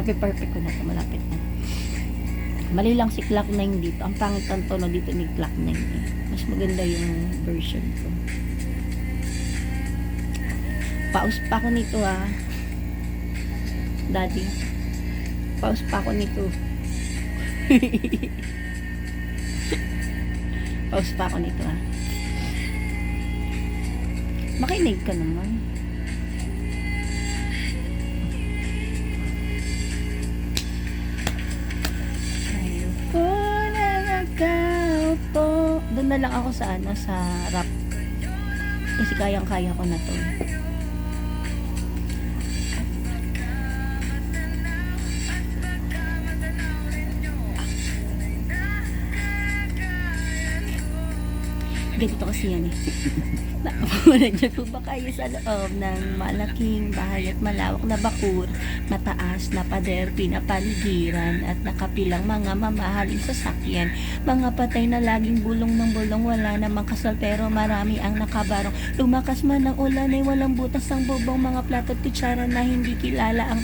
Mapi-perfect ko na ito, malapit na. Mali lang si Clock 9 dito. Ang pangit ang tono dito ni Clock 9 eh. Mas maganda yung version ko. Pause pa ako nito ah. Daddy. Pause pa ako nito. Pause pa ako nito ah. Makinig ka naman. Ayoko na nagkaupo. Doon na lang ako sa ano, sa rap. Kasi kayang-kaya ko na to. Ganito kasi yan eh. Nandiyan po ba kayo sa loob ng malaking bahay at malawak na bakur, mataas na pader, pinapaligiran at nakapilang mga mamahaling sasakyan, mga patay na laging bulong ng bulong, wala namang kasal pero marami ang nakabarong, lumakas man ang ulan ay walang butas ang bubong, mga plato at kutsara na hindi kilala ang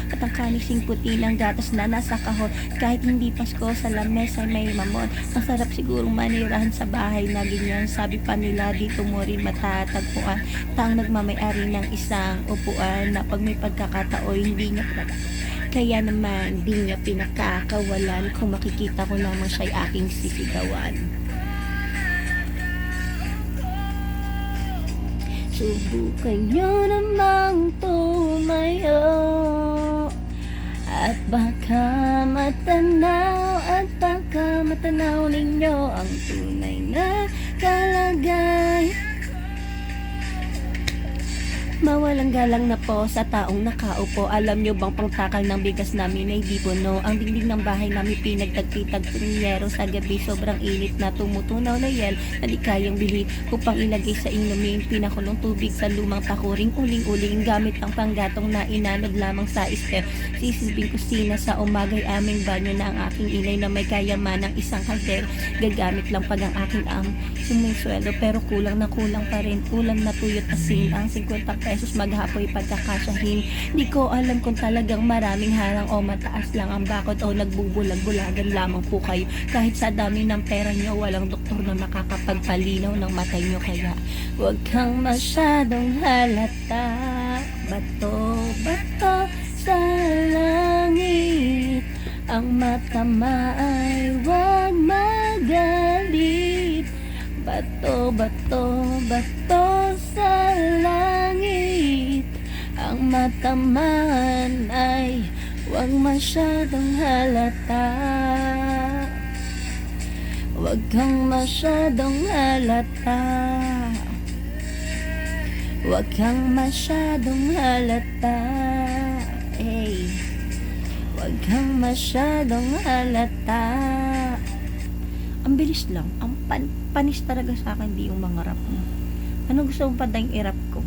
at ang kanising puti ng gatas na nasa kahon, kahit hindi Pasko sa lamesa ay may mamon, ang sarap sigurong manirahan sa bahay na ganyan, sabi pa nila dito mo rin matatagpuan, tang nagmamayari ng isang upuan na pag may pagkakataon hindi niya pala. Kaya naman di niya pinakakawalan, kung makikita ko lamang siya'y aking sisigawan. Subukan niyo namang tumayo at baka matanaw ninyo ang tunay na kalagay. Mawalang galang na po sa taong nakaupo. Alam nyo bang pangtakal ng bigas namin ay di puno? Ang dingding ng bahay namin pinagtagtitag tunyero sa gabi. Sobrang init na tumutunaw na yel na di kayang bili upang ilagay sa inumin. Pinakulong tubig sa lumang takuring uling-uling gamit ang panggatong na inanod lamang sa ister. Sisilbing kusina sa umagay aming banyo na ang aking inay na may kayaman ng isang kaldero. Gagamit lang pag ang aking sumisweldo pero kulang na kulang pa rin. Ulam na tuyot asin ang 50 pesos maghapoy pagkakasyahin. Di ko alam kung talagang maraming harang o mataas lang ang bakod o nagbubulag-bulagan lamang po kayo. Kahit sa dami ng pera nyo, walang doktor na makakapagpalinaw ng mata nyo. Kaya huwag kang masyadong halata. Bato sa langit, ang mata ay huwag magalit. Bato sa langit, ang mata ay huwag masyadong halata. Huwag kang masyadong halata. Huwag kang masyadong halata. Hey, huwag kang masyadong halata. Ang bilis lang. Ang panis talaga sa akin di yung mga rap mo. Ano gusto mong padang i-rap ko?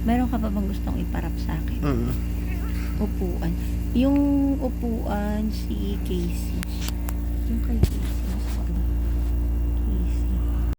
Meron ka pa bang gustong iparap sa akin? Upuan. Yung upuan si Casey. Yung kay Casey.